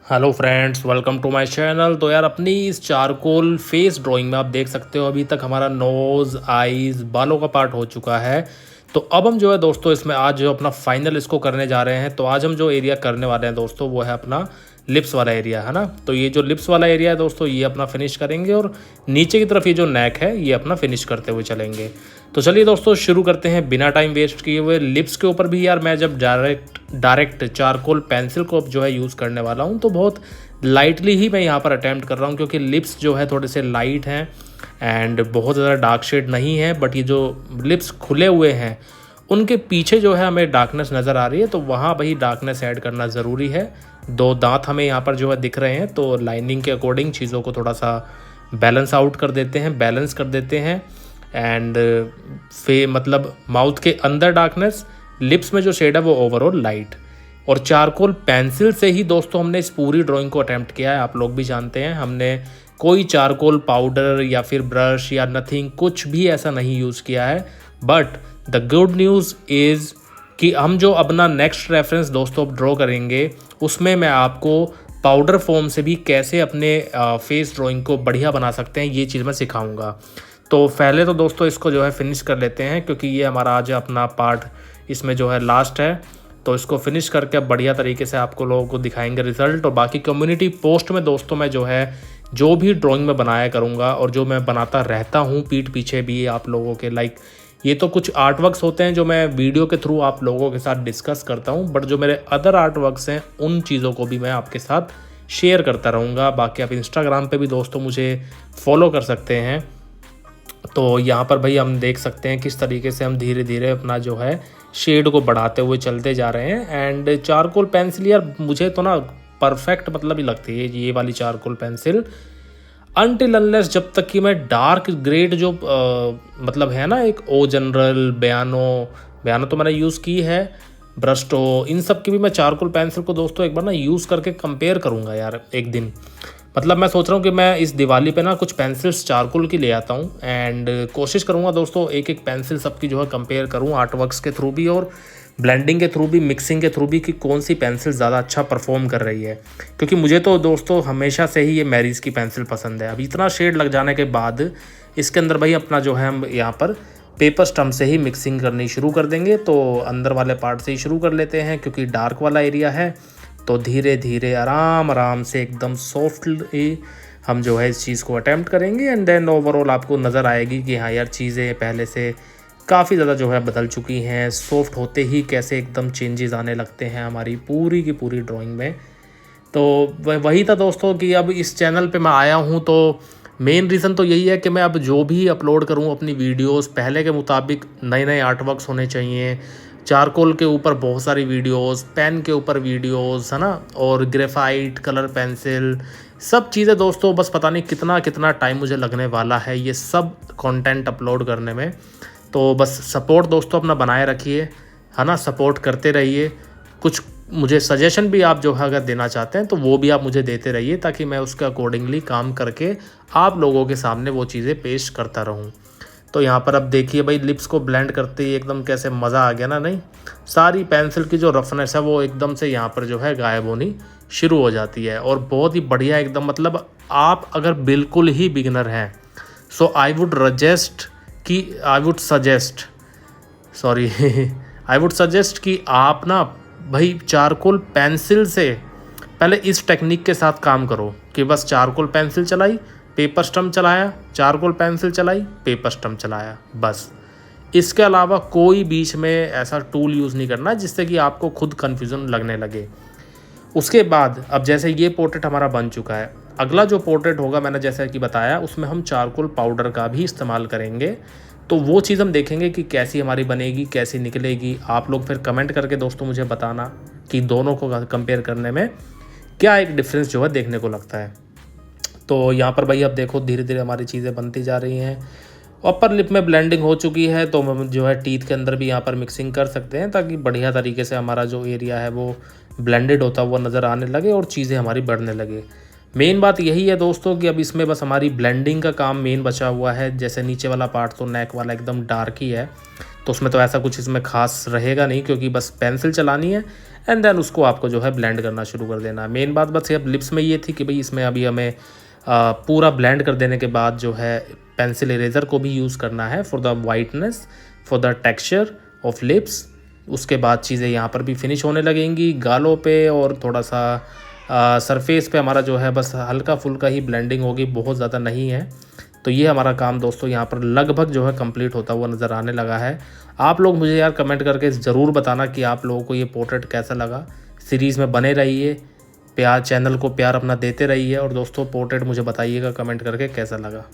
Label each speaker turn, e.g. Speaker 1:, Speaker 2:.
Speaker 1: Hello friends, welcome to my channel. तो यार अपनी इस चारकोल फेस ड्राइंग में आप देख सकते हो अभी तक हमारा नोज़, आईज़, बालों का पार्ट हो चुका है। तो अब हम जो है दोस्तों इसमें आज जो अपना फाइनल इसको करने जा रहे हैं। तो आज हम जो एरिया करने वाले हैं दोस्तों वो है अपना लिप्स वाला एरिया, है ना। तो ये जो लिप्स वाला एरिया है दोस्तों ये अपना फिनिश करेंगे और नीचे की तरफ ये जो नेक है ये अपना फिनिश करते हुए चलेंगे। तो चलिए दोस्तों शुरू करते हैं बिना टाइम वेस्ट किए हुए। लिप्स के ऊपर भी यार मैं जब डायरेक्ट चारकोल पेंसिल को जो है यूज़ करने वाला हूँ तो बहुत लाइटली ही मैं यहाँ पर अटैम्प्ट कर रहा हूँ, क्योंकि लिप्स जो है थोड़े से लाइट हैं एंड बहुत ज़्यादा डार्क शेड नहीं है। बट ये जो लिप्स खुले हुए हैं उनके पीछे जो है हमें डार्कनेस नज़र आ रही है, तो वहाँ वही डार्कनेस ऐड करना ज़रूरी है। दो दांत हमें यहाँ पर जो है दिख रहे हैं, तो लाइनिंग के अकॉर्डिंग चीज़ों को थोड़ा सा बैलेंस आउट कर देते हैं, बैलेंस कर देते हैं। एंड मतलब माउथ के अंदर डार्कनेस, लिप्स में जो शेड है वो ओवरऑल लाइट। और चारकोल पेंसिल से ही दोस्तों हमने इस पूरी ड्राइंग को अटेम्प्ट किया है। आप लोग भी जानते हैं हमने कोई चारकोल पाउडर या फिर ब्रश या नथिंग कुछ भी ऐसा नहीं यूज़ किया है। But the good news is कि हम जो अपना नेक्स्ट रेफरेंस दोस्तों ड्रॉ करेंगे उसमें मैं आपको पाउडर फॉर्म से भी कैसे अपने फेस ड्राइंग को बढ़िया बना सकते हैं ये चीज़ मैं सिखाऊंगा। तो पहले तो दोस्तों इसको जो है फिनिश कर लेते हैं, क्योंकि ये हमारा आज अपना पार्ट इसमें जो है लास्ट है। तो इसको फिनिश करके अब बढ़िया तरीके से आपको लोगों को दिखाएंगे रिजल्ट। और बाकी कम्युनिटी पोस्ट में दोस्तों मैं जो है जो भी ड्राइंग में बनाया करूँगा और जो मैं बनाता रहता हूँ पीठ पीछे भी आप लोगों के, लाइक ये तो कुछ आर्ट वर्क्स होते हैं जो मैं वीडियो के थ्रू आप लोगों के साथ डिस्कस करता हूँ, बट जो मेरे अदर आर्ट वर्क्स हैं उन चीज़ों को भी मैं आपके साथ शेयर करता रहूँगा। बाकी आप इंस्टाग्राम पे भी दोस्तों मुझे फॉलो कर सकते हैं। तो यहाँ पर भाई हम देख सकते हैं किस तरीके से हम धीरे धीरे अपना जो है शेड को बढ़ाते हुए चलते जा रहे हैं। एंड चारकोल पेंसिल यार मुझे तो ना परफेक्ट मतलब ही लगती है ये वाली चारकोल पेंसिल, अनटिल अनलेस जब तक कि मैं डार्क ग्रेड जो मतलब है ना एक ओ जनरल, बयानो तो मैंने यूज़ की है, ब्रस्टो, इन सब की भी मैं चारकोल पेंसिल को दोस्तों एक बार ना यूज़ करके कंपेयर करूँगा यार एक दिन। मतलब मैं सोच रहा हूँ कि मैं इस दिवाली पे ना कुछ पेंसिल्स चारकोल की ले आता हूँ एंड कोशिश करूँगा दोस्तों एक एक पेंसिल सबकी जो है कंपेयर करूँ आर्ट वर्क्स के थ्रू भी और ब्लेंडिंग के थ्रू भी, मिक्सिंग के थ्रू भी, कि कौन सी पेंसिल ज़्यादा अच्छा परफॉर्म कर रही है। क्योंकि मुझे तो दोस्तों हमेशा से ही ये मैरीज की पेंसिल पसंद है। अब इतना शेड लग जाने के बाद इसके अंदर भाई अपना जो है हम यहाँ पर पेपर स्टम्प से ही मिक्सिंग करनी शुरू कर देंगे। तो अंदर वाले पार्ट से ही शुरू कर लेते हैं, क्योंकि डार्क वाला एरिया है। तो धीरे धीरे आराम आराम से एकदम सॉफ्टली हम जो है इस चीज़ को अटैम्प्ट करेंगे एंड देन ओवरऑल आपको नज़र आएगी कि हाँ यार चीज़ें पहले से काफ़ी ज़्यादा जो है बदल चुकी हैं। सॉफ्ट होते ही कैसे एकदम चेंजेस आने लगते हैं हमारी पूरी की पूरी ड्राइंग में। तो वही था दोस्तों कि अब इस चैनल पे मैं आया हूँ तो मेन रीज़न तो यही है कि मैं अब जो भी अपलोड करूँ अपनी वीडियोस पहले के मुताबिक नए नए आर्ट वर्क्स होने चाहिए। चारकोल के ऊपर बहुत सारी वीडियोस, पेन के ऊपर वीडियोस, है ना, और ग्रेफाइट, कलर पेंसिल, सब चीज़ें दोस्तों बस पता नहीं कितना कितना टाइम मुझे लगने वाला है ये सब कंटेंट अपलोड करने में। तो बस सपोर्ट दोस्तों अपना बनाए रखिए, है ना, सपोर्ट करते रहिए। कुछ मुझे सजेशन भी आप जो है अगर देना चाहते हैं तो वो भी आप मुझे देते रहिए, ताकि मैं उसके अकॉर्डिंगली काम करके आप लोगों के सामने वो चीज़ें पेश करता रहूं। तो यहाँ पर अब देखिए भाई लिप्स को ब्लेंड करते ही एकदम कैसे मज़ा आ गया ना। नहीं, सारी पेंसिल की जो रफनेस है वो एकदम से यहाँ पर जो है गायब होनी शुरू हो जाती है और बहुत ही बढ़िया एकदम, मतलब आप अगर बिल्कुल ही बिगिनर हैं सो आई वुड सजेस्ट कि आप ना भाई चारकोल पेंसिल से पहले इस टेक्निक के साथ काम करो कि बस चारकोल पेंसिल चलाई, पेपर स्टम्प चलाया, चारकोल पेंसिल चलाई, पेपर स्टम्प चलाया, बस। इसके अलावा कोई बीच में ऐसा टूल यूज़ नहीं करना जिससे कि आपको खुद कन्फ्यूज़न लगने लगे। उसके बाद अब जैसे ये पोर्ट्रेट हमारा बन चुका है, अगला जो पोर्ट्रेट होगा मैंने जैसे कि बताया उसमें हम चारकोल पाउडर का भी इस्तेमाल करेंगे। तो वो चीज़ हम देखेंगे कि कैसी हमारी बनेगी, कैसी निकलेगी। आप लोग फिर कमेंट करके दोस्तों मुझे बताना कि दोनों को कंपेयर करने में क्या एक डिफरेंस जो है देखने को लगता है। तो यहाँ पर भाई अब देखो धीरे धीरे हमारी चीज़ें बनती जा रही हैं। अपर लिप में ब्लेंडिंग हो चुकी है तो हम जो है टीथ के अंदर भी यहाँ पर मिक्सिंग कर सकते हैं, ताकि बढ़िया तरीके से हमारा जो एरिया है वो ब्लेंडेड होता हुआ नज़र आने लगे और चीज़ें हमारी बढ़ने लगे। मेन बात यही है दोस्तों कि अब इसमें बस हमारी ब्लेंडिंग का काम मेन बचा हुआ है। जैसे नीचे वाला पार्ट तो नेक वाला एकदम डार्क ही है, तो उसमें तो ऐसा कुछ इसमें ख़ास रहेगा नहीं, क्योंकि बस पेंसिल चलानी है एंड देन उसको आपको जो है ब्लेंड करना शुरू कर देना है। मेन बात बस अब लिप्स में ये थी कि भाई इसमें अभी हमें पूरा ब्लेंड कर देने के बाद जो है पेंसिल इरेज़र को भी यूज़ करना है for the whiteness, for the texture of lips. उसके बाद चीज़ें यहाँ पर भी फिनिश होने लगेंगी गालों पे, और थोड़ा सा सरफेस पे हमारा जो है बस हल्का फुल्का ही ब्लेंडिंग होगी, बहुत ज़्यादा नहीं है। तो ये हमारा काम दोस्तों यहाँ पर लगभग जो है कंप्लीट होता हुआ नज़र आने लगा है। आप लोग मुझे यार कमेंट करके ज़रूर बताना कि आप लोगों को ये पोर्ट्रेट कैसा लगा। सीरीज़ में बने रहिए, प्यार चैनल को प्यार अपना देते रहिए, और दोस्तों पोर्ट्रेट मुझे बताइएगा कमेंट करके कैसा लगा।